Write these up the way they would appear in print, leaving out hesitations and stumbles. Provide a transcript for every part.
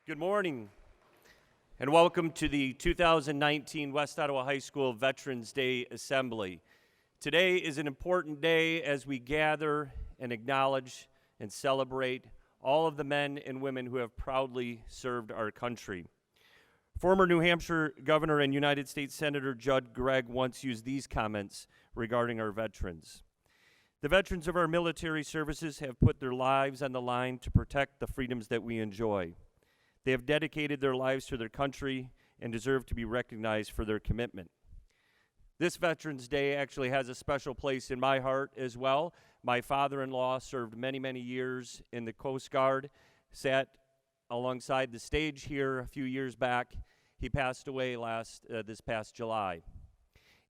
Good morning, and welcome to the 2019 West Ottawa High School Veterans Day Assembly. Today is an important day as we gather and acknowledge and celebrate all of the men and women who have proudly served our country. Former New Hampshire Governor and United States Senator Judd Gregg once used these comments regarding our veterans. The veterans of our military services have put their lives on the line to protect the freedoms that we enjoy. They have dedicated their lives to their country and deserve to be recognized for their commitment. This Veterans Day actually has a special place in my heart as well. My father-in-law served many, many years in the Coast Guard, sat alongside the stage here a few years back. He passed away this past July.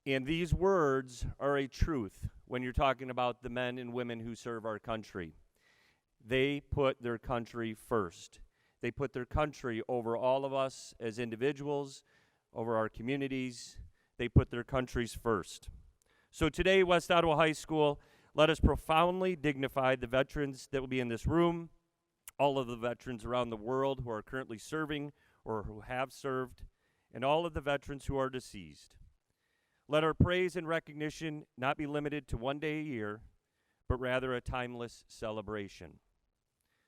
And these words are a truth when you're talking about the men and women who serve our country. They put their country first. They put their country over all of us as individuals, over our communities. They put their countries first. So today, West Ottawa High School, let us profoundly dignify the veterans that will be in this room, all of the veterans around the world who are currently serving or who have served, and all of the veterans who are deceased. Let our praise and recognition not be limited to one day a year, but rather a timeless celebration.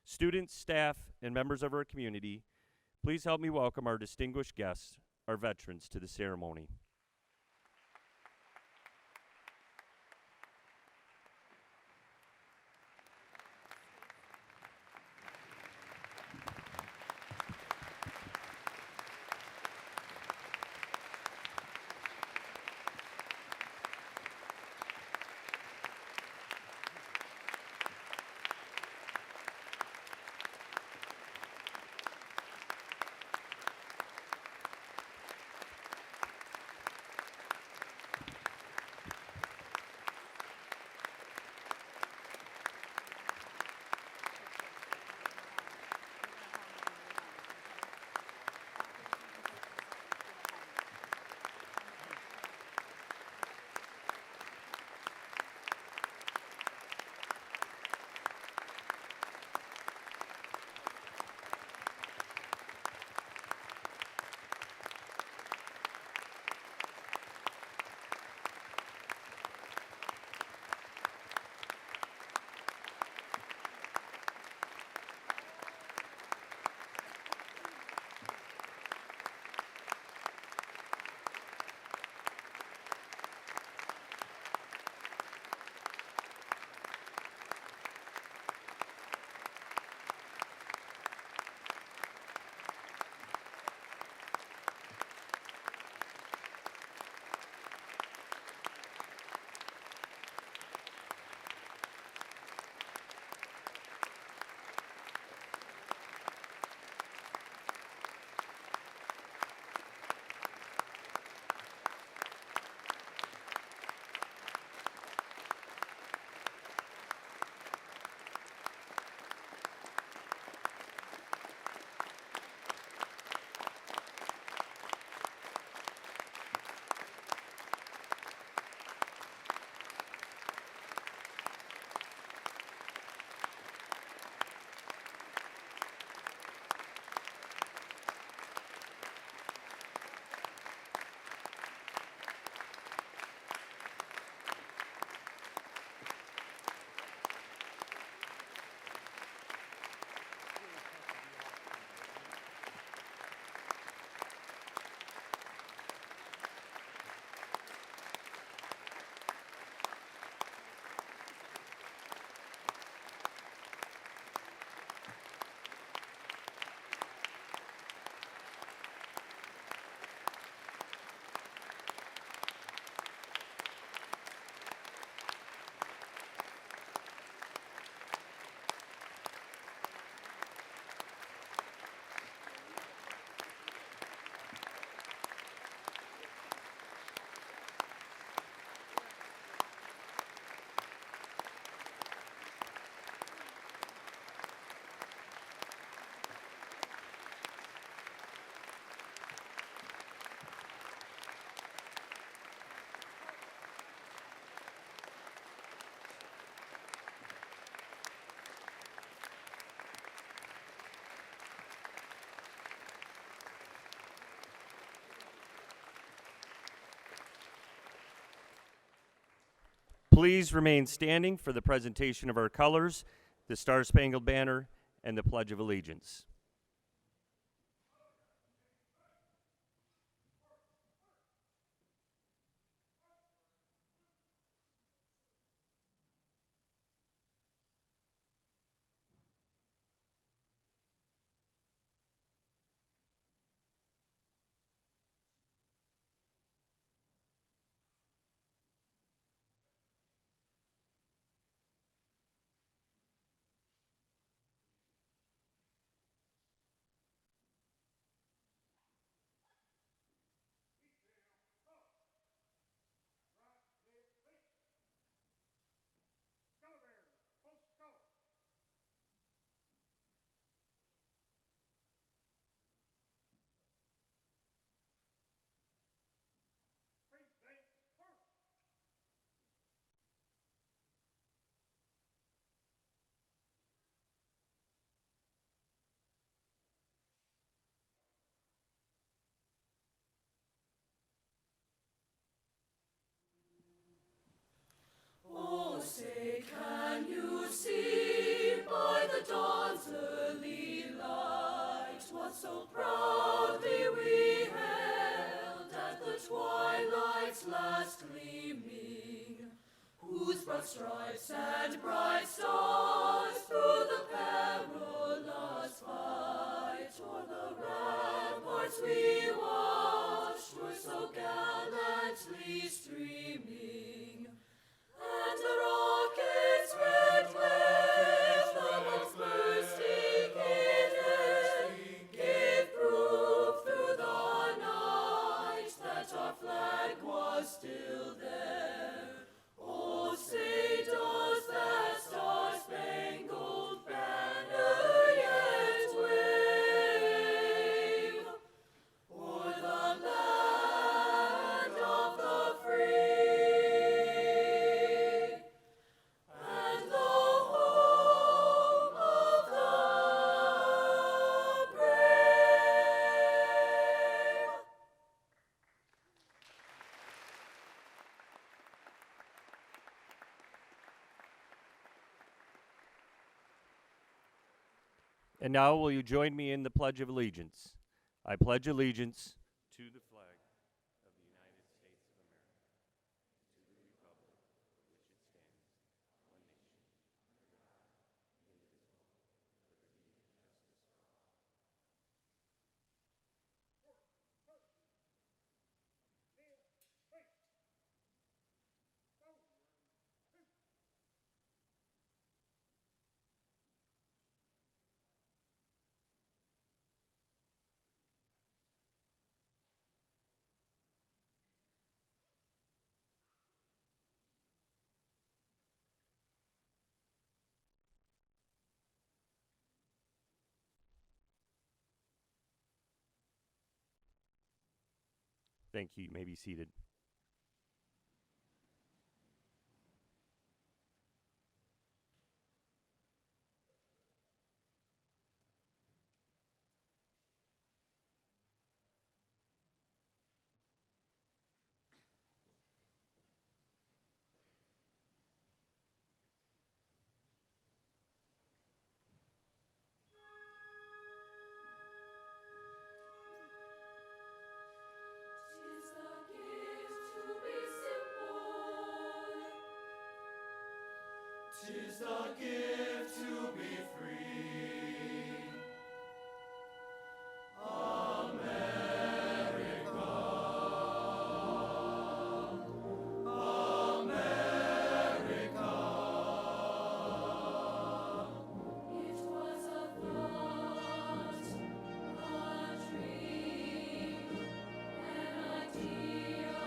Students, staff, and members of our community, please help me welcome our distinguished guests, our veterans, to the ceremony. please remain standing for the presentation of our colors, the Star-Spangled Banner, and the Pledge of Allegiance. Oh, say, can you see by the dawn's early light what so proudly we hailed at the twilight's last gleaming, whose broad stripes and bright stars through the perilous fight o'er the ramparts we watched were so gallantly streaming? And the rocket's red glare, the bombs bursting in air, gave proof through the night that our flag was still there. Oh, say does that star-spangled banner yet wave o'er the land of the free? And now will you join me in the Pledge of Allegiance? I pledge allegiance to the flag of the United States of America, to the republic for which it stands, one nation, under God, indivisible, with liberty and justice for all. Thank you. You may be seated. Tis the gift to be free. It was a thought, a dream, an idea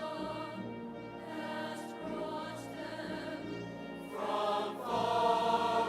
that brought them from far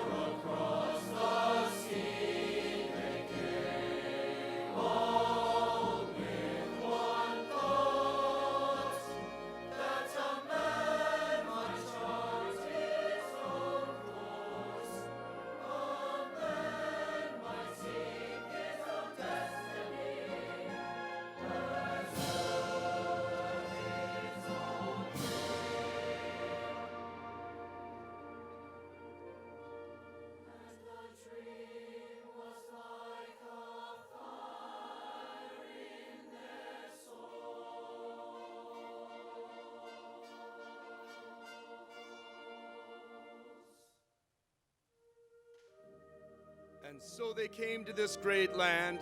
And so they came to this great land,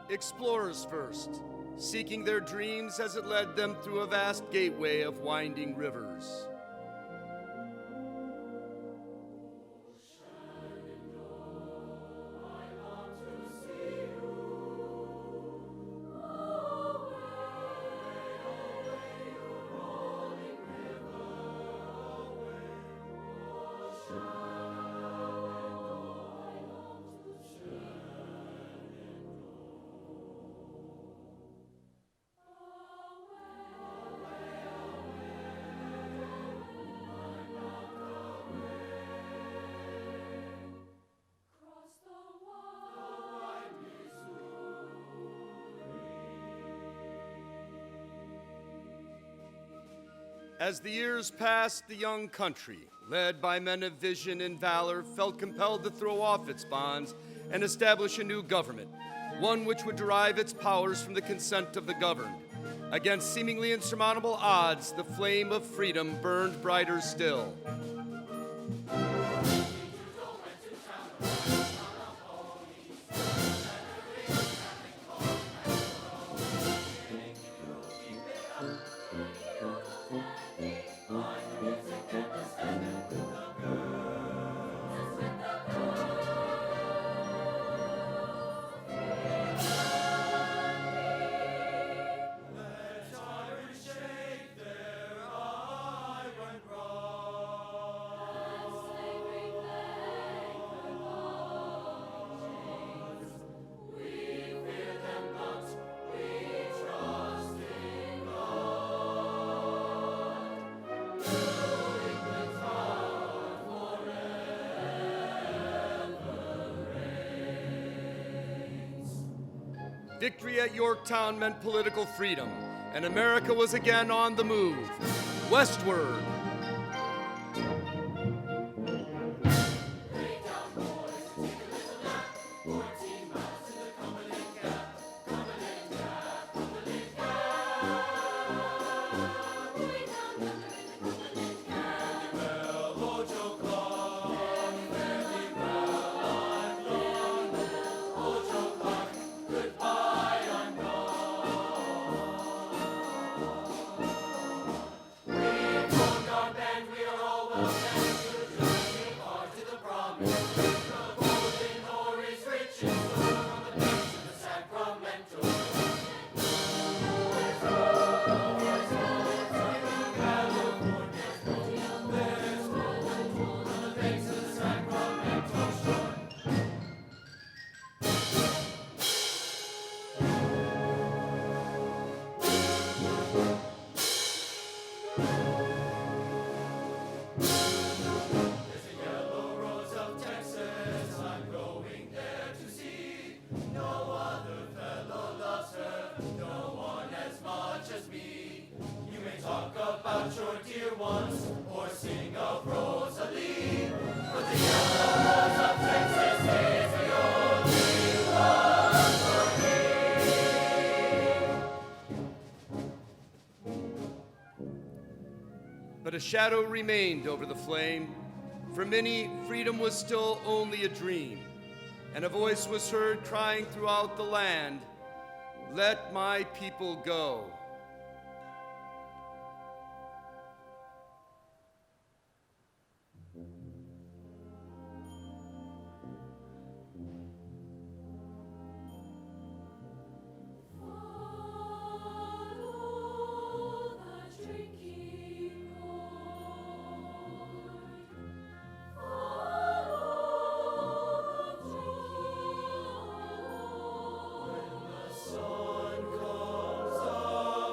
explorers first, seeking their dreams as it led them through a vast gateway of winding rivers. Cross the wide As the years passed, the young country, led by men of vision and valor, felt compelled to throw off its bonds and establish a new government, one which would derive its powers from the consent of the governed. Against seemingly insurmountable odds, the flame of freedom burned brighter still. Victory at Yorktown meant political freedom, and America was again on the move, westward. But a shadow remained over the flame. For many, freedom was still only a dream, and a voice was heard crying throughout the land, "Let my people go." sun comes up.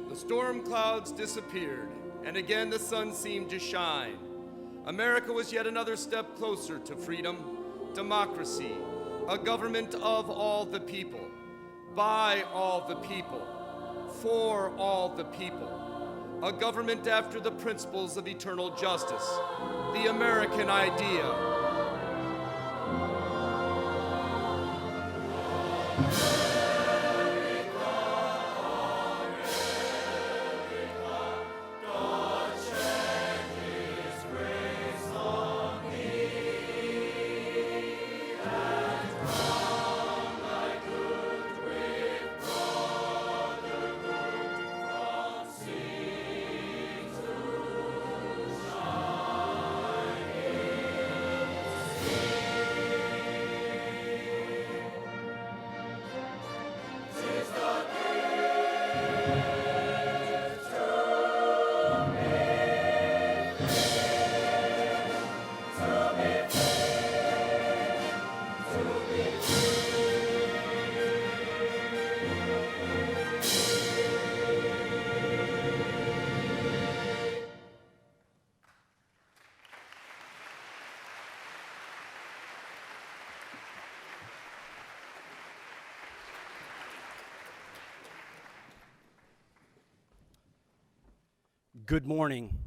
The storm clouds disappeared, and again the sun seemed to shine. America was yet another step closer to freedom, democracy, a government of all the people, by all the people, for all the people, a government after the principles of eternal justice, the American idea. Good morning.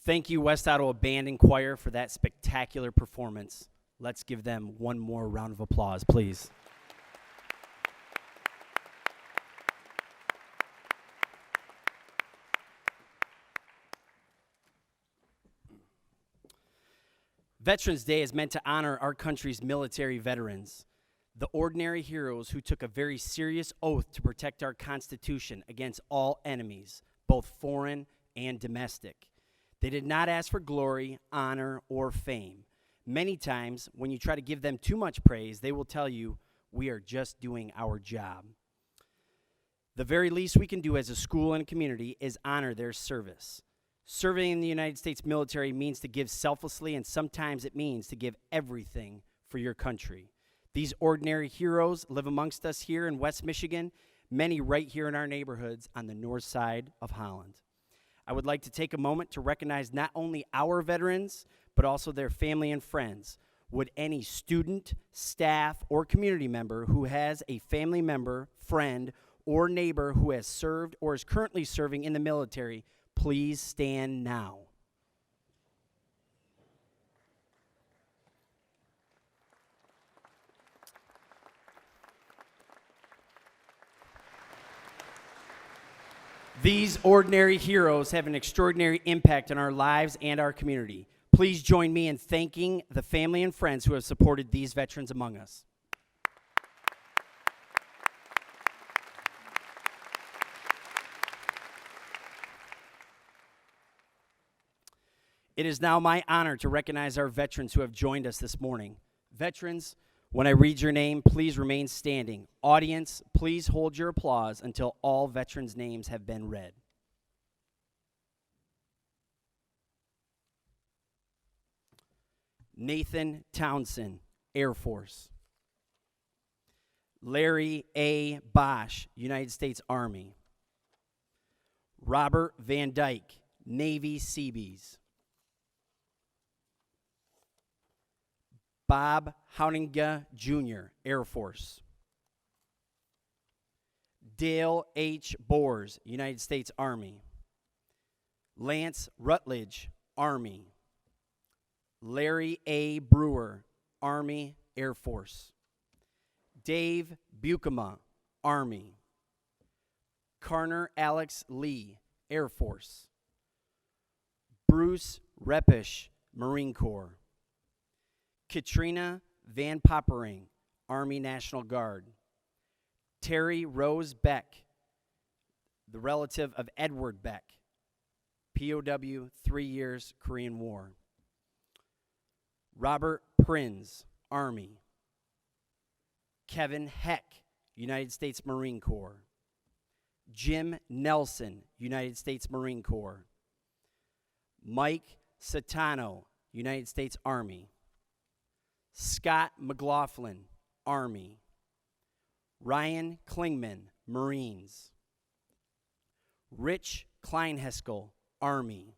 Thank you, West Ottawa Band and Choir, for that spectacular performance. Let's give them one more round of applause, please. Veterans Day is meant to honor our country's military veterans, the ordinary heroes who took a very serious oath to protect our Constitution against all enemies, both foreign and domestic. They did not ask for glory, honor, or fame. Many times, when you try to give them too much praise, they will tell you, we are just doing our job. The very least we can do as a school and a community is honor their service. Serving in the United States military means to give selflessly, and sometimes it means to give everything for your country. These ordinary heroes live amongst us here in West Michigan, many right here in our neighborhoods on the north side of Holland. I would like to take a moment to recognize not only our veterans, but also their family and friends. Would any student, staff, or community member who has a family member, friend, or neighbor who has served or is currently serving in the military please stand now? These ordinary heroes have an extraordinary impact on our lives and our community. Please join me in thanking the family and friends who have supported these veterans among us. It is now my honor to recognize our veterans who have joined us this morning. Veterans, when I read your name, please remain standing. Audience, please hold your applause until all veterans' names have been read. Nathan Townsend, Air Force. Larry A. Bosch, United States Army. Robert Van Dyke, Navy Seabees. Bob Houninga, Jr., Air Force. Dale H. Bors, United States Army. Lance Rutledge, Army. Larry A. Brewer, Army, Air Force. Dave Bukema, Army. Carner Alex Lee, Air Force. Bruce Repish, Marine Corps. Katrina Van Poppering, Army National Guard. Terry Rose Beck, the relative of Edward Beck, POW, 3 years, Korean War. Robert Prinz, Army. Kevin Heck, United States Marine Corps. Jim Nelson, United States Marine Corps. Mike Satano, United States Army. Scott McLaughlin, Army. Ryan Klingman, Marines. Rich Kleinheskel, Army.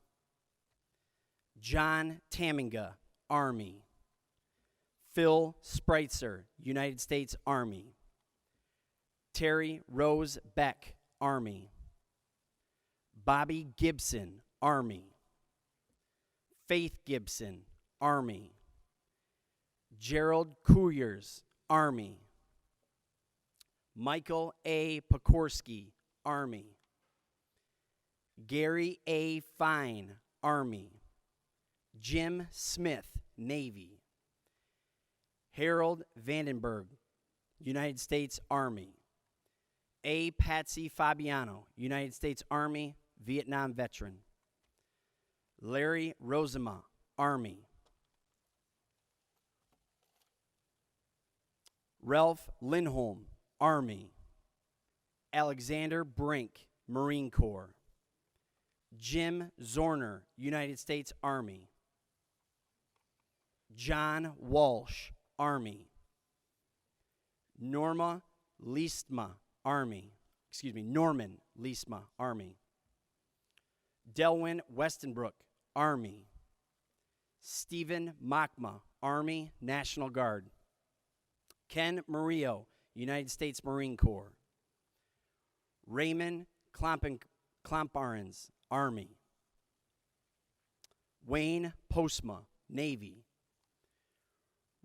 John Taminga, Army. Phil Spreitzer, United States Army. Terry Rose Beck, Army. Bobby Gibson, Army. Faith Gibson, Army. Gerald Couriers, Army. Michael A. Pokorski, Army. Gary A. Fine, Army. Jim Smith, Navy. Harold Vandenberg, United States Army. A. Patsy Fabiano, United States Army, Vietnam veteran. Larry Rosema, Army. Ralph Lindholm, Army. Alexander Brink, Marine Corps. Jim Zorner, United States Army. John Walsh, Army. Norman Leestma, Army. Delwyn Westenbrook, Army. Stephen Machma, Army, National Guard. Ken Murillo, United States Marine Corps. Raymond Klamparens, Army. Wayne Postma, Navy.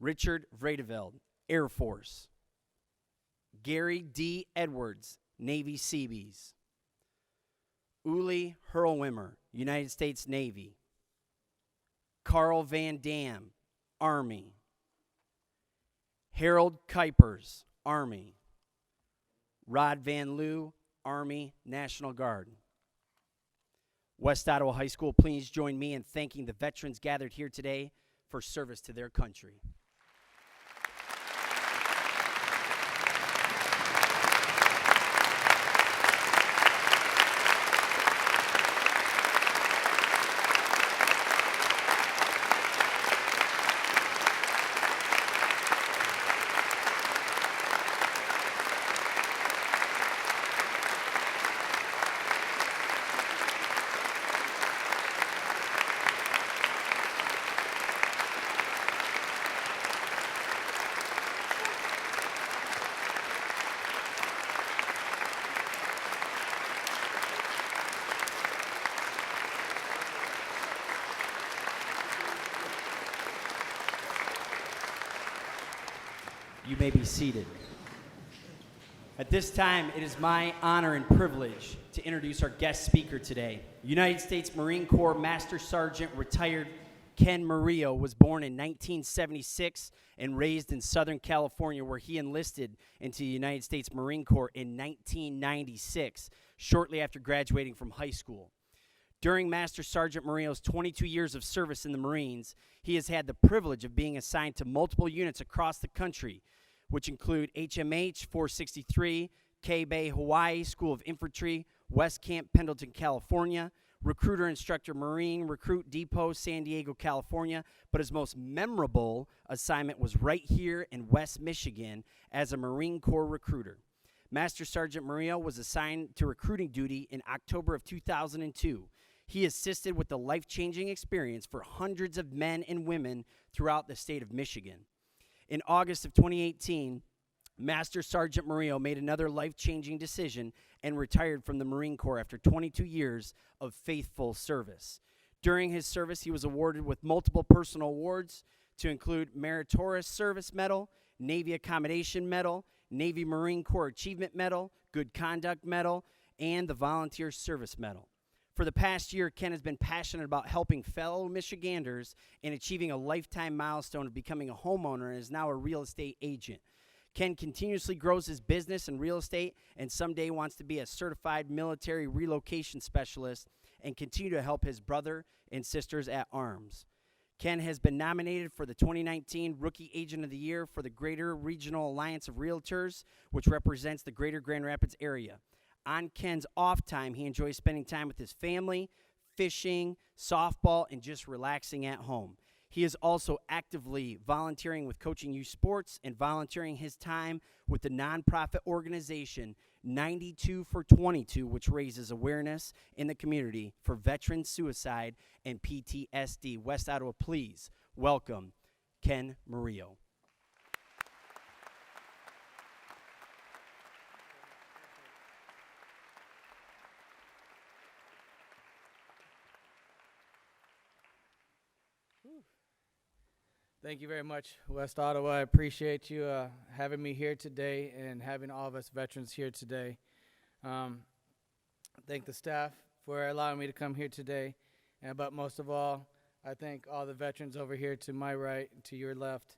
Richard Vredeveld, Air Force. Gary D. Edwards, Navy Seabees. Uli Hurlwimmer, United States Navy. Carl Van Dam, Army. Harold Kuipers, Army. Rod Van Loo, Army, National Guard. West Ottawa High School, please join me in thanking the veterans gathered here today for service to their country. You may be seated. At this time, it is my honor and privilege to introduce our guest speaker today. United States Marine Corps Master Sergeant retired Ken Murillo was born in 1976 and raised in Southern California, where he enlisted into the United States Marine Corps in 1996, shortly after graduating from high school. During Master Sergeant Murillo's 22 years of service in the Marines, he has had the privilege of being assigned to multiple units across the country, which include HMH 463, K-Bay, Hawaii School of Infantry, West Camp, Pendleton, California, Recruiter Instructor Marine Recruit Depot, San Diego, California, but his most memorable assignment was right here in West Michigan as a Marine Corps recruiter. Master Sergeant Murillo was assigned to recruiting duty in October of 2002. He assisted with the life-changing experience for hundreds of men and women throughout the state of Michigan. In August of 2018, Master Sergeant Murillo made another life-changing decision and retired from the Marine Corps after 22 years of faithful service. During his service, he was awarded with multiple personal awards to include Meritorious Service Medal, Navy Accommodation Medal, Navy Marine Corps Achievement Medal, Good Conduct Medal, and the Volunteer Service Medal. For the past year, Ken has been passionate about helping fellow Michiganders in achieving a lifetime milestone of becoming a homeowner and is now a real estate agent. Ken continuously grows his business in real estate and someday wants to be a certified military relocation specialist and continue to help his brother and sisters at arms. Ken has been nominated for the 2019 Rookie Agent of the Year for the Greater Regional Alliance of Realtors, which represents the Greater Grand Rapids area. On Ken's off time, he enjoys spending time with his family, fishing, softball, and just relaxing at home. He is also actively volunteering with coaching youth sports and volunteering his time with the nonprofit organization 92 for 22, which raises awareness in the community for veteran suicide and PTSD. West Ottawa, please welcome Ken Murillo. Thank you very much, West Ottawa. I appreciate you having me here today and having all of us veterans here today. Thank the staff for allowing me to come here today. But most of all, I thank all the veterans over here to my right, to your left,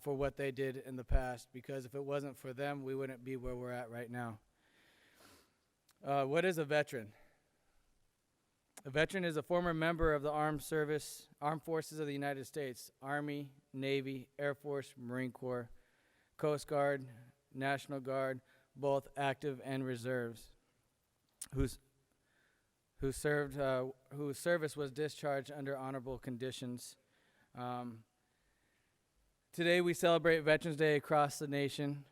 for what they did in the past. Because if it wasn't for them, we wouldn't be where we're at right now. What is a veteran? A veteran is a former member of the armed forces of the United States, Army, Navy, Air Force, Marine Corps, Coast Guard, National Guard, both active and reserves, whose service was discharged under honorable conditions. Today we celebrate Veterans Day across the nation,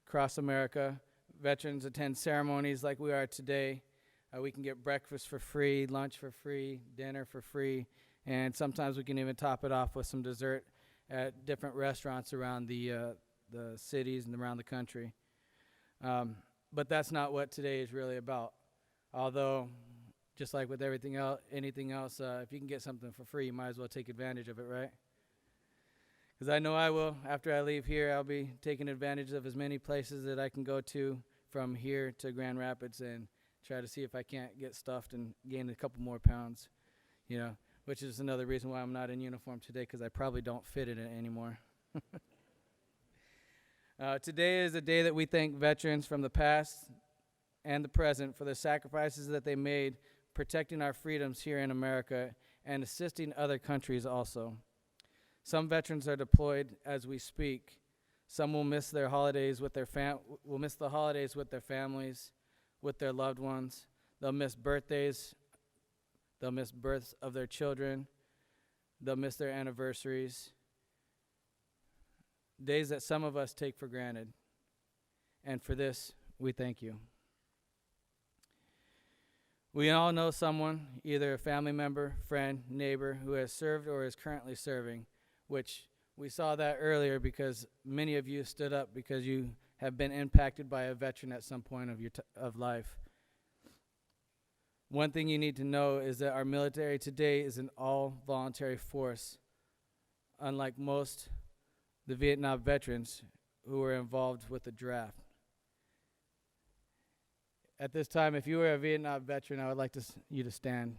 across America. Veterans attend ceremonies like we are today. We can get breakfast for free, lunch for free, dinner for free, and sometimes we can even top it off with some dessert at different restaurants around the cities and around the country. But that's not what today is really about. Although, just like with anything else, if you can get something for free, you might as well take advantage of it, right? Because I know I will. After I leave here, I'll be taking advantage of as many places that I can go to from here to Grand Rapids and try to see if I can't get stuffed and gain a couple more pounds, which is another reason why I'm not in uniform today, because I probably don't fit in it anymore. Today is a day that we thank veterans from the past and the present for the sacrifices that they made protecting our freedoms here in America and assisting other countries also. Some veterans are deployed as we speak. Some will miss their holidays with their families, with their loved ones. They'll miss birthdays. They'll miss births of their children. They'll miss their anniversaries. Days that some of us take for granted. And for this, we thank you. We all know someone, either a family member, friend, neighbor, who has served or is currently serving, which we saw that earlier because many of you stood up because you have been impacted by a veteran at some point of your of life. One thing you need to know is that our military today is an all-voluntary force, unlike most the Vietnam veterans who were involved with the draft. At this time, if you were a Vietnam veteran, I would like you to stand.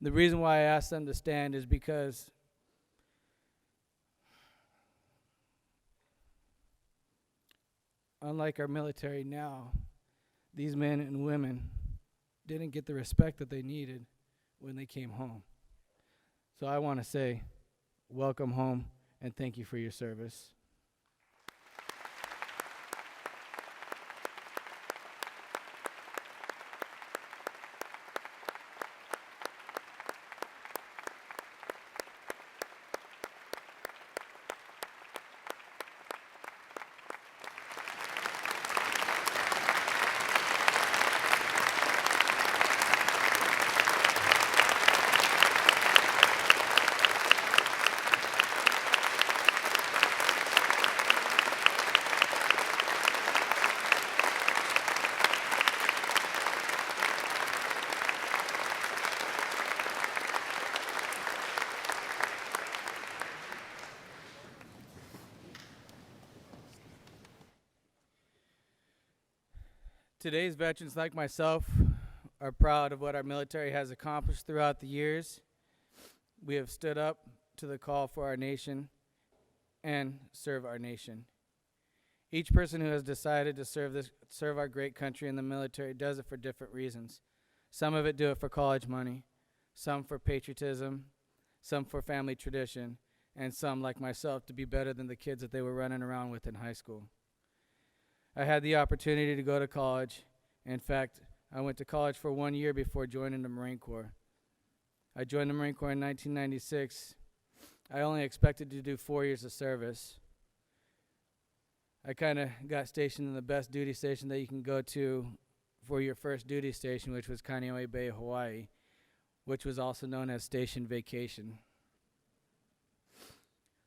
The reason why I asked them to stand is because unlike our military now, these men and women didn't get the respect that they needed when they came home. So I want to say, welcome home, and thank you for your service. Today's veterans, like myself, are proud of what our military has accomplished throughout the years. We have stood up to the call for our nation and serve our nation. Each person who has decided to serve our great country in the military does it for different reasons. Some of it do it for college money, some for patriotism, some for family tradition, and some, like myself, to be better than the kids that they were running around with in high school. I had the opportunity to go to college. In fact, I went to college for 1 year before joining the Marine Corps. I joined the Marine Corps in 1996. I only expected to do 4 years of service. I kind of got stationed in the best duty station that you can go to for your first duty station, which was Kaneohe Bay, Hawaii, which was also known as Station Vacation.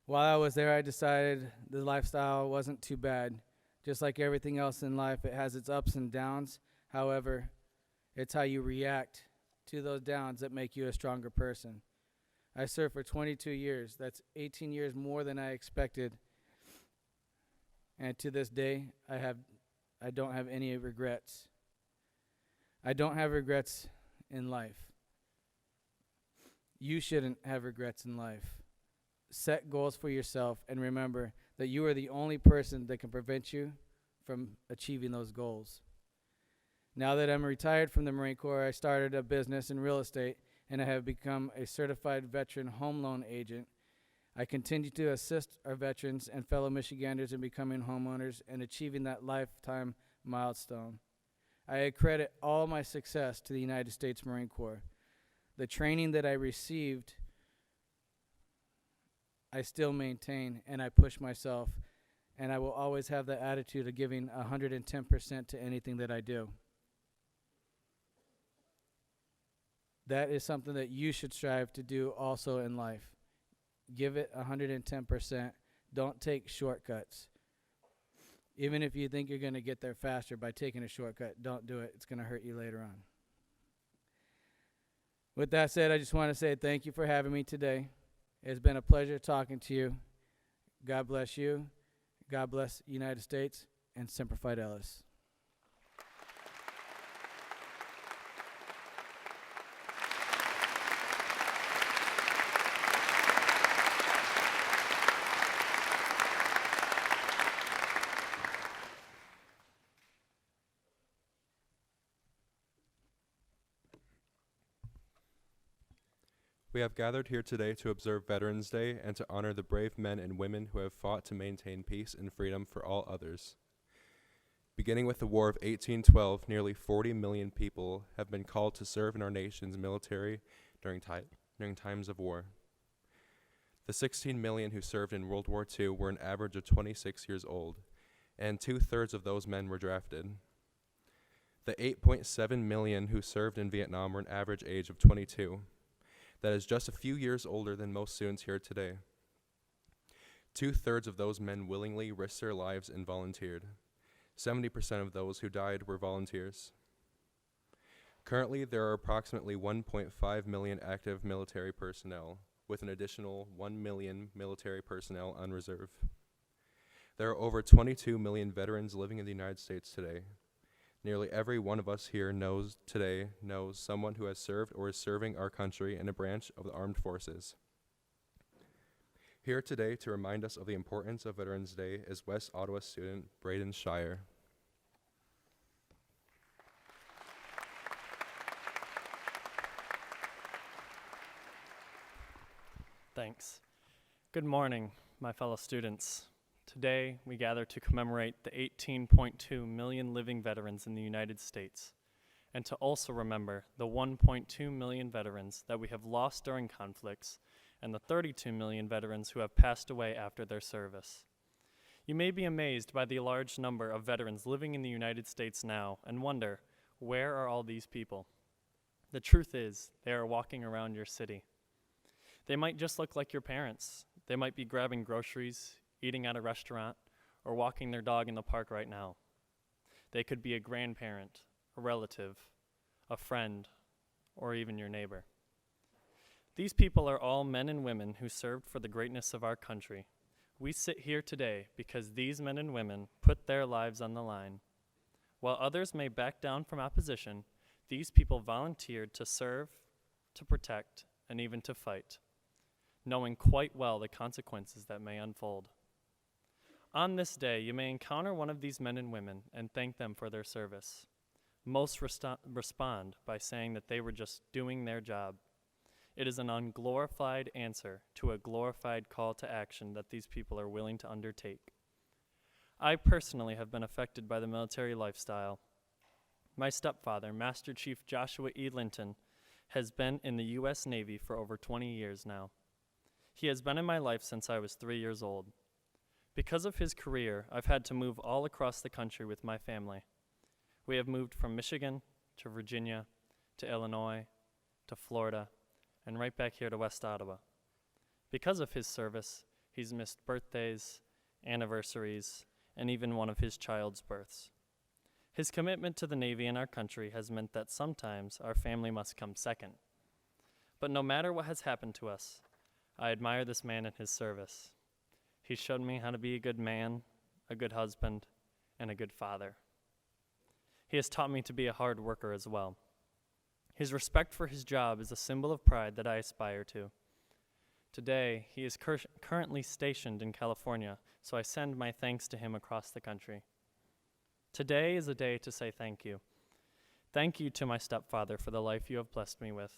While I was there, I decided the lifestyle wasn't too bad. Just like everything else in life, it has its ups and downs. However, it's how you react to those downs that make you a stronger person. I served for 22 years. That's 18 years more than I expected. And to this day, I don't have any regrets. I don't have regrets in life. You shouldn't have regrets in life. Set goals for yourself and remember that you are the only person that can prevent you from achieving those goals. Now that I'm retired from the Marine Corps, I started a business in real estate and I have become a certified veteran home loan agent. I continue to assist our veterans and fellow Michiganders in becoming homeowners and achieving that lifetime milestone. I accredit all my success to the United States Marine Corps. The training that I received, I still maintain, and I push myself, and I will always have the attitude of giving 110% to anything that I do. That is something that you should strive to do also in life. Give it 110%. Don't take shortcuts. Even if you think you're going to get there faster by taking a shortcut, don't do it. It's going to hurt you later on. With that said, I just want to say thank you for having me today. It's been a pleasure talking to you. God bless you. God bless the United States and Semper Fidelis. We have gathered here today to observe Veterans Day and to honor the brave men and women who have fought to maintain peace and freedom for all others. Beginning with the War of 1812, nearly 40 million people have been called to serve in our nation's military during times of war. The 16 million who served in World War II were an average of 26 years old, and 2/3 of those men were drafted. The 8.7 million who served in Vietnam were an average age of 22. That is just a few years older than most students here today. 2/3 of those men willingly risked their lives and volunteered. 70% of those who died were volunteers. Currently, there are approximately 1.5 million active military personnel, with an additional 1 million military personnel on reserve. There are over 22 million veterans living in the United States today. Nearly every one of us here knows someone who has served or is serving our country in a branch of the armed forces. Here today to remind us of the importance of Veterans Day is West Ottawa student Braden Shire. Thanks. Good morning, my fellow students. Today, we gather to commemorate the 18.2 million living veterans in the United States, and to also remember the 1.2 million veterans that we have lost during conflicts, and the 32 million veterans who have passed away after their service. You may be amazed by the large number of veterans living in the United States now, and wonder, where are all these people? The truth is, they are walking around your city. They might just look like your parents. They might be grabbing groceries, eating at a restaurant, or walking their dog in the park right now. They could be a grandparent, a relative, a friend, or even your neighbor. These people are all men and women who served for the greatness of our country. We sit here today because these men and women put their lives on the line. While others may back down from opposition, these people volunteered to serve, to protect, and even to fight, knowing quite well the consequences that may unfold. On this day, you may encounter one of these men and women and thank them for their service. Most respond by saying that they were just doing their job. It is an unglorified answer to a glorified call to action that these people are willing to undertake. I personally have been affected by the military lifestyle. My stepfather, Master Chief Joshua E. Linton, has been in the U.S. Navy for over 20 years now. He has been in my life since I was 3 years old. Because of his career, I've had to move all across the country with my family. We have moved from Michigan to Virginia to Illinois to Florida and right back here to West Ottawa. Because of his service, he's missed birthdays, anniversaries, and even one of his child's births. His commitment to the Navy and our country has meant that sometimes our family must come second. But no matter what has happened to us, I admire this man and his service. He showed me how to be a good man, a good husband, and a good father. He has taught me to be a hard worker as well. His respect for his job is a symbol of pride that I aspire to. Today, he is currently stationed in California, so I send my thanks to him across the country. Today is a day to say thank you. Thank you to my stepfather for the life you have blessed me with.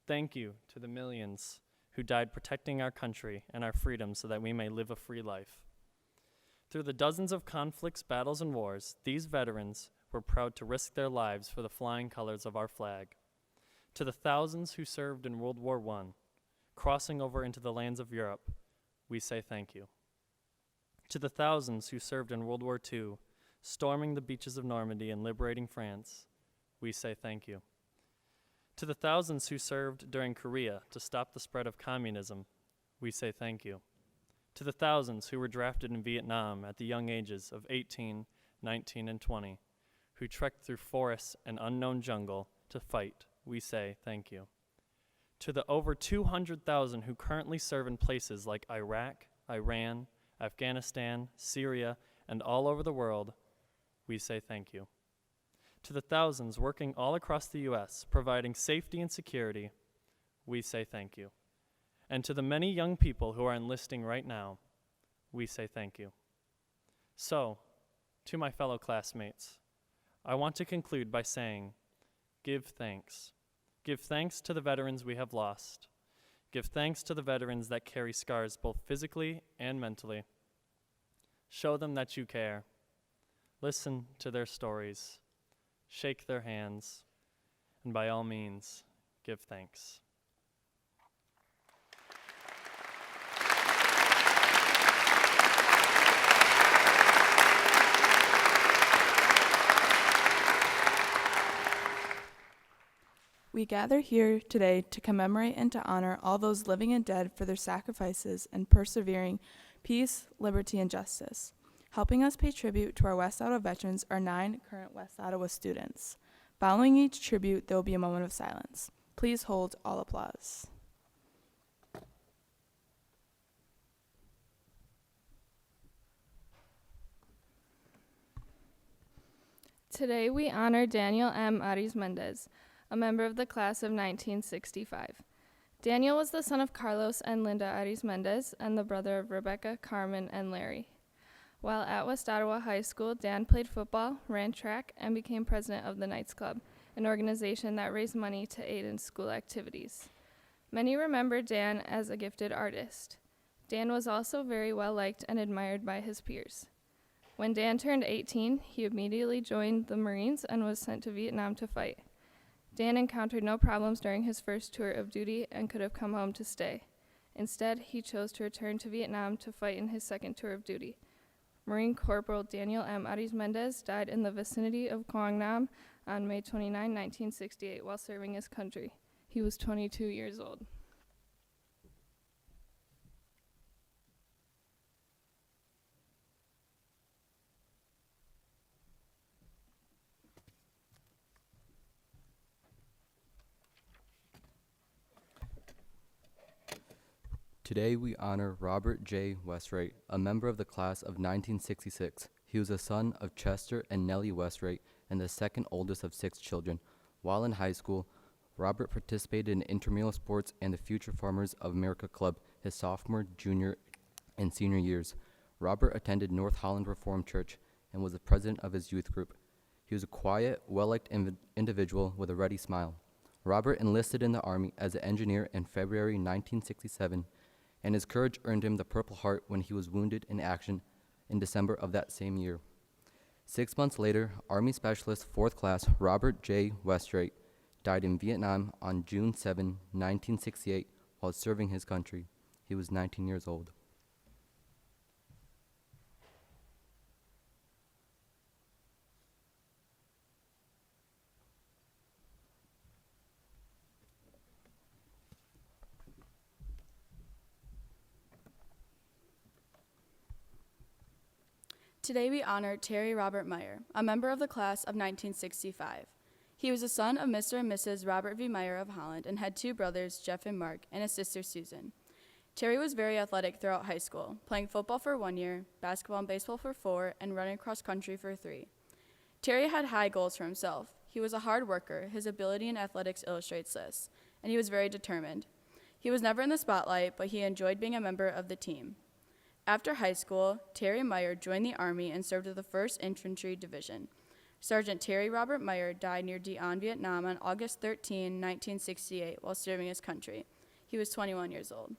Thank you to the millions who died protecting our country and our freedom so that we may live a free life. Through the dozens of conflicts, battles, and wars, these veterans were proud to risk their lives for the flying colors of our flag. To the thousands who served in World War I, crossing over into the lands of Europe, we say thank you. To the thousands who served in World War II, storming the beaches of Normandy and liberating France, we say thank you. To the thousands who served during Korea to stop the spread of communism, we say thank you. To the thousands who were drafted in Vietnam at the young ages of 18, 19, and 20, who trekked through forests and unknown jungle to fight, we say thank you. To the over 200,000 who currently serve in places like Iraq, Iran, Afghanistan, Syria, and all over the world, we say thank you. To the thousands working all across the U.S., providing safety and security, we say thank you. And to the many young people who are enlisting right now, we say thank you. So, to my fellow classmates, I want to conclude by saying, give thanks. Give thanks to the veterans we have lost. Give thanks to the veterans that carry scars both physically and mentally. Show them that you care. Listen to their stories. Shake their hands, and by all means, give thanks. We gather here today to commemorate and to honor all those living and dead for their sacrifices in persevering peace, liberty, and justice. Helping us pay tribute to our West Ottawa veterans are 9 current West Ottawa students. Following each tribute, there will be a moment of silence. Please hold all applause. Today we honor Daniel M. Ariz Mendez, a member of the class of 1965. Daniel was the son of Carlos and Linda Ariz Mendez and the brother of Rebecca, Carmen, and Larry. While at West Ottawa High School, Dan played football, ran track, and became president of the Knights Club, an organization that raised money to aid in school activities. Many remember Dan as a gifted artist. Dan was also very well liked and admired by his peers. When Dan turned 18, he immediately joined the Marines and was sent to Vietnam to fight. Dan encountered no problems during his first tour of duty and could have come home to stay. Instead, he chose to return to Vietnam to fight in his second tour of duty. Marine Corporal Daniel M. Ariz Mendez died in the vicinity of Quang Nam on May 29, 1968, while serving his country. He was 22 years old. Today we honor Robert J. Westwright, a member of the class of 1966. He was a son of Chester and Nellie Westwright and the second oldest of 6 children. While in high school, Robert participated in intramural sports and the Future Farmers of America Club his sophomore, junior, and senior years. Robert attended North Holland Reformed Church and was the president of his youth group. He was a quiet, well-liked individual with a ready smile. Robert enlisted in the Army as an engineer in February 1967, and his courage earned him the Purple Heart when he was wounded in action in December of that same year. 6 months later, Army Specialist 4th Class Robert J. Westwright died in Vietnam on June 7, 1968, while serving his country. He was 19 years old. Today we honor Terry Robert Meyer, a member of the class of 1965. He was the son of Mr. and Mrs. Robert V. Meyer of Holland and had two brothers, Jeff and Mark, and a sister, Susan. Terry was very athletic throughout high school, playing football for 1 year, basketball and baseball for 4, and running cross country for 3. Terry had high goals for himself. He was a hard worker. His ability in athletics illustrates this, and he was very determined. He was never in the spotlight, but he enjoyed being a member of the team. After high school, Terry Meyer joined the Army and served with the 1st Infantry Division. Sergeant Terry Robert Meyer died near Dien, Vietnam on August 13, 1968, while serving his country. He was 21 years old.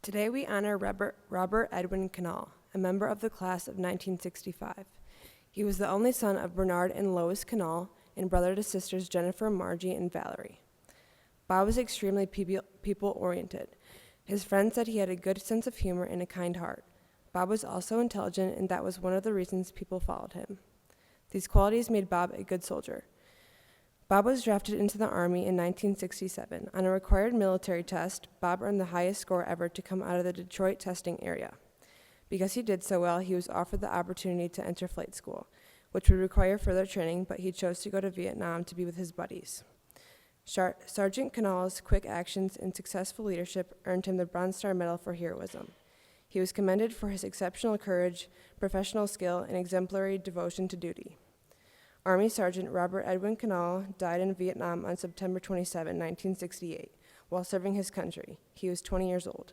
Today we honor Robert Edwin Canal, a member of the class of 1965. He was the only son of Bernard and Lois Canal and brother to sisters Jennifer, Margie, and Valerie. Bob was extremely people-oriented. His friends said he had a good sense of humor and a kind heart. Bob was also intelligent, and that was one of the reasons people followed him. These qualities made Bob a good soldier. Bob was drafted into the Army in 1967. On a required military test, Bob earned the highest score ever to come out of the Detroit testing area. Because he did so well, he was offered the opportunity to enter flight school, which would require further training, but he chose to go to Vietnam to be with his buddies. Sergeant Canal's quick actions and successful leadership earned him the Bronze Star Medal for heroism. He was commended for his exceptional courage, professional skill, and exemplary devotion to duty. Army Sergeant Robert Edwin Canal died in Vietnam on September 27, 1968, while serving his country. He was 20 years old.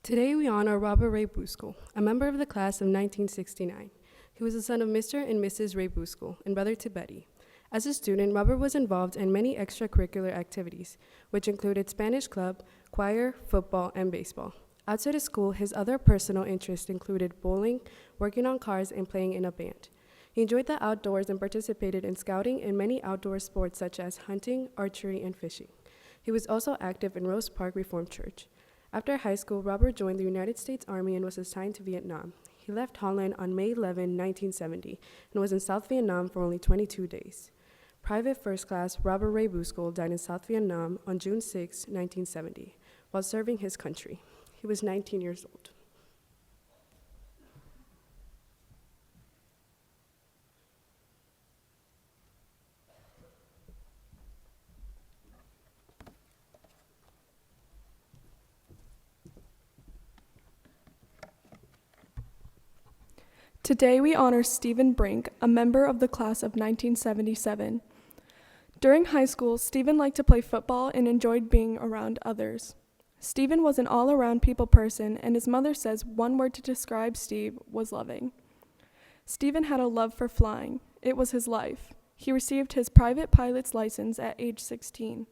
Today we honor Robert Ray Buscal, a member of the class of 1969. He was the son of Mr. and Mrs. Ray Buscal and brother to Betty. As a student, Robert was involved in many extracurricular activities, which included Spanish club, choir, football, and baseball. Outside of school, his other personal interests included bowling, working on cars, and playing in a band. He enjoyed the outdoors and participated in scouting and many outdoor sports such as hunting, archery, and fishing. He was also active in Rose Park Reformed Church. After high school, Robert joined the United States Army and was assigned to Vietnam. He left Holland on May 11, 1970, and was in South Vietnam for only 22 days. Private First Class Robert Ray Buscal died in South Vietnam on June 6, 1970, while serving his country. He was 19 years old. Today we honor Stephen Brink, a member of the class of 1977. During high school, Stephen liked to play football and enjoyed being around others. Stephen was an all-around people person, and his mother says one word to describe Steve was loving. Stephen had a love for flying. It was his life. He received his private pilot's license at age 16.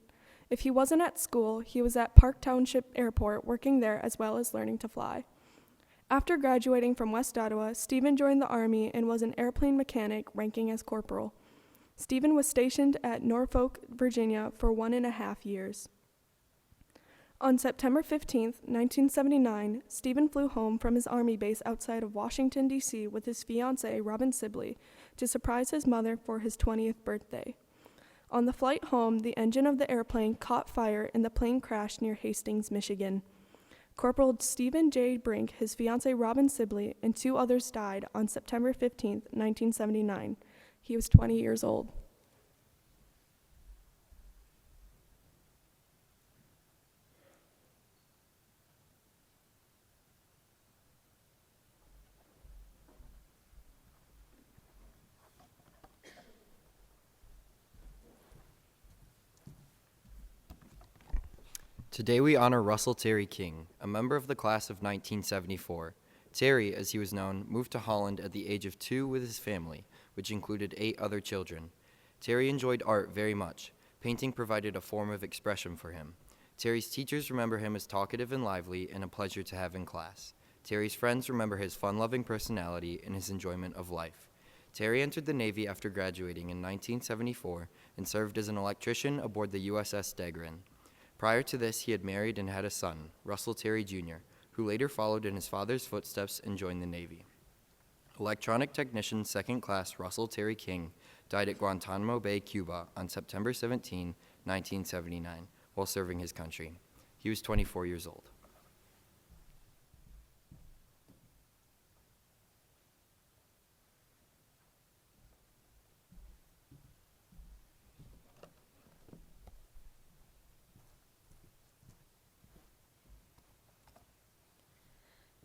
If he wasn't at school, he was at Park Township Airport working there as well as learning to fly. After graduating from West Ottawa, Stephen joined the Army and was an airplane mechanic, ranking as corporal. Stephen was stationed at Norfolk, Virginia for 1.5 years. On September 15, 1979, Stephen flew home from his Army base outside of Washington, D.C. with his fiancée, Robin Sibley, to surprise his mother for his 20th birthday. On the flight home, the engine of the airplane caught fire and the plane crashed near Hastings, Michigan. Corporal Stephen J. Brink, his fiancée Robin Sibley, and 2 others died on September 15, 1979. He was 20 years old. Today we honor Russell Terry King, a member of the class of 1974. Terry, as he was known, moved to Holland at the age of 2 with his family, which included 8 other children. Terry enjoyed art very much. Painting provided a form of expression for him. Terry's teachers remember him as talkative and lively and a pleasure to have in class. Terry's friends remember his fun-loving personality and his enjoyment of life. Terry entered the Navy after graduating in 1974 and served as an electrician aboard the USS Dagrin. Prior to this, he had married and had a son, Russell Terry Jr., who later followed in his father's footsteps and joined the Navy. Electronic technician 2nd Class Russell Terry King died at Guantanamo Bay, Cuba on September 17, 1979, while serving his country. He was 24 years old.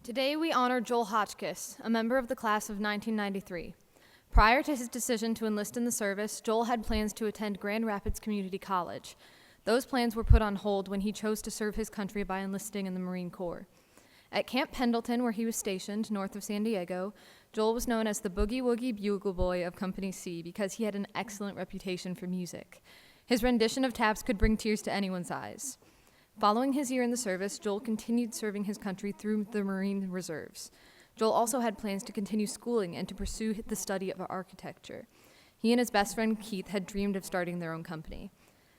Today we honor Joel Hotchkiss, a member of the class of 1993. Prior to his decision to enlist in the service, Joel had plans to attend Grand Rapids Community College. Those plans were put on hold when he chose to serve his country by enlisting in the Marine Corps. At Camp Pendleton, where he was stationed north of San Diego, Joel was known as the Boogie Woogie Bugle Boy of Company C because he had an excellent reputation for music. His rendition of taps could bring tears to anyone's eyes. Following his year in the service, Joel continued serving his country through the Marine Reserves. Joel also had plans to continue schooling and to pursue the study of architecture. He and his best friend Keith had dreamed of starting their own company.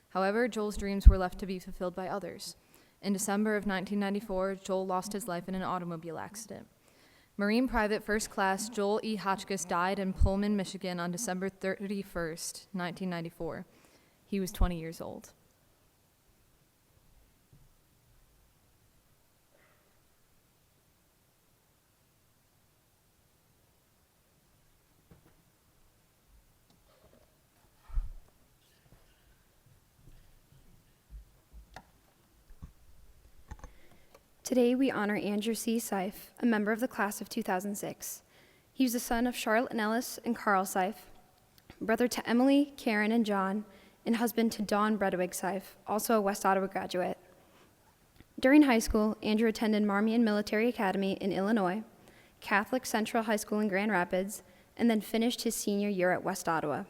However, Joel's dreams were left to be fulfilled by others. In December of 1994, Joel lost his life in an automobile accident. Marine Private First Class Joel E. Hotchkiss died in Pullman, Michigan on December 31st, 1994. He was 20 years old. Today we honor Andrew C. Seif, a member of the class of 2006. He was the son of Charlotte Nellis and Carl Seif, brother to Emily, Karen, and John, and husband to Dawn Bredewig Seif, also a West Ottawa graduate. During high school, Andrew attended Marmion Military Academy in Illinois, Catholic Central High School in Grand Rapids, and then finished his senior year at West Ottawa.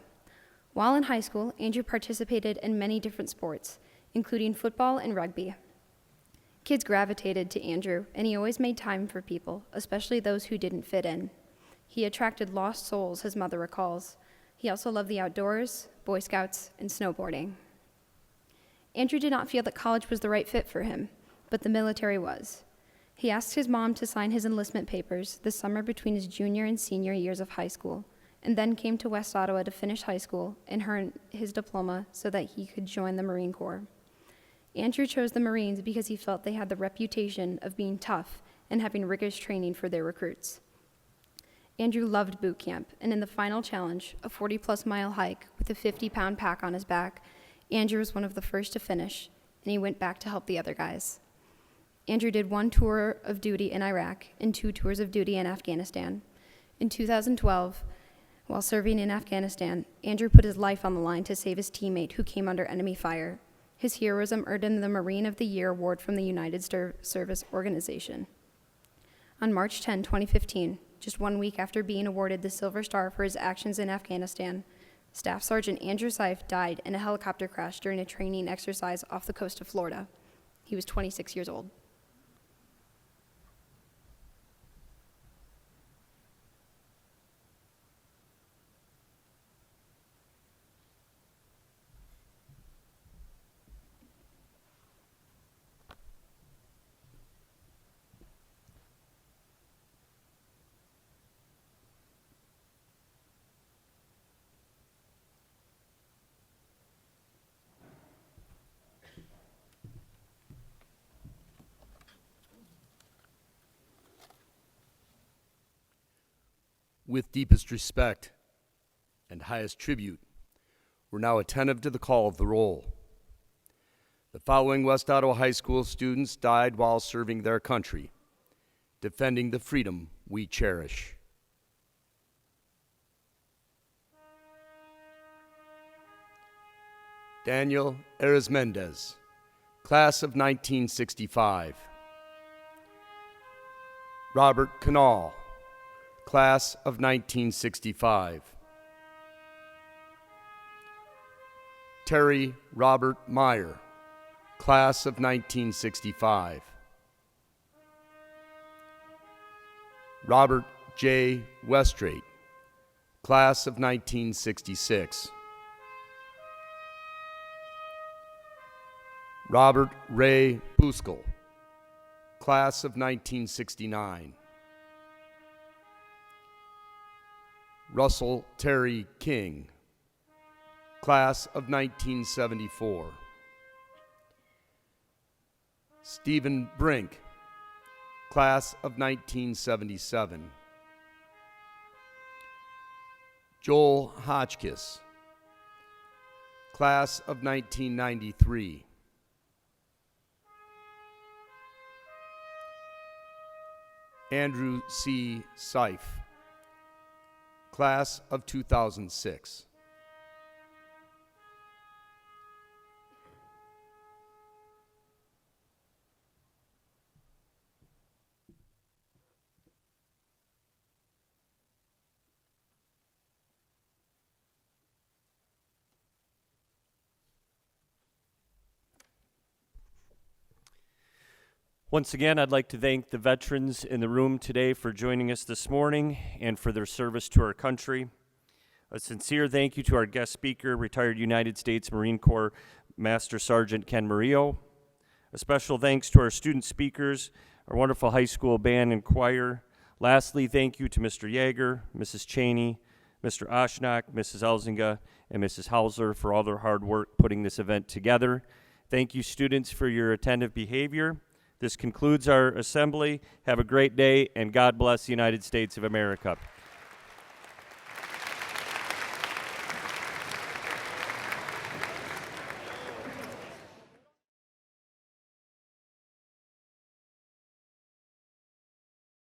While in high school, Andrew participated in many different sports, including football and rugby. Kids gravitated to Andrew, and he always made time for people, especially those who didn't fit in. He attracted lost souls, his mother recalls. He also loved the outdoors, Boy Scouts, and snowboarding. Andrew did not feel that college was the right fit for him, but the military was. He asked his mom to sign his enlistment papers the summer between his junior and senior years of high school, and then came to West Ottawa to finish high school and earn his diploma so that he could join the Marine Corps. Andrew chose the Marines because he felt they had the reputation of being tough and having rigorous training for their recruits. Andrew loved boot camp, and in the final challenge, a 40-plus mile hike with a 50-pound pack on his back, Andrew was one of the first to finish, and he went back to help the other guys. Andrew did 1 tour of duty in Iraq and 2 tours of duty in Afghanistan. In 2012, while serving in Afghanistan, Andrew put his life on the line to save his teammate who came under enemy fire. His heroism earned him the Marine of the Year award from the United Service Organization. On March 10, 2015, just 1 week after being awarded the Silver Star for his actions in Afghanistan, Staff Sergeant Andrew Seif died in a helicopter crash during a training exercise off the coast of Florida. He was 26 years old. With deepest respect and highest tribute, we're now attentive to the call of the roll. The following West Ottawa High School students died while serving their country, defending the freedom we cherish. Daniel Arizmendez, Class of 1965. Robert Canal, Class of 1965. Terry Robert Meyer, Class of 1965. Robert J. Westrate, Class of 1966. Robert Ray Buskel, Class of 1969. Russell Terry King, Class of 1974. Stephen Brink, Class of 1977. Joel Hotchkiss, Class of 1993. Andrew C. Seif, Class of 2006. Once again, I'd like to thank the veterans in the room today for joining us this morning and for their service to our country. A sincere thank you to our guest speaker, retired United States Marine Corps Master Sergeant Ken Murillo. A special thanks to our student speakers, our wonderful high school band and choir. Lastly, thank you to Mr. Yeager, Mrs. Cheney, Mr. Oshnock, Mrs. Elzinga, and Mrs. Hauser for all their hard work putting this event together. Thank you, students, for your attentive behavior. This concludes our assembly. Have a great day, and God bless the United States of America.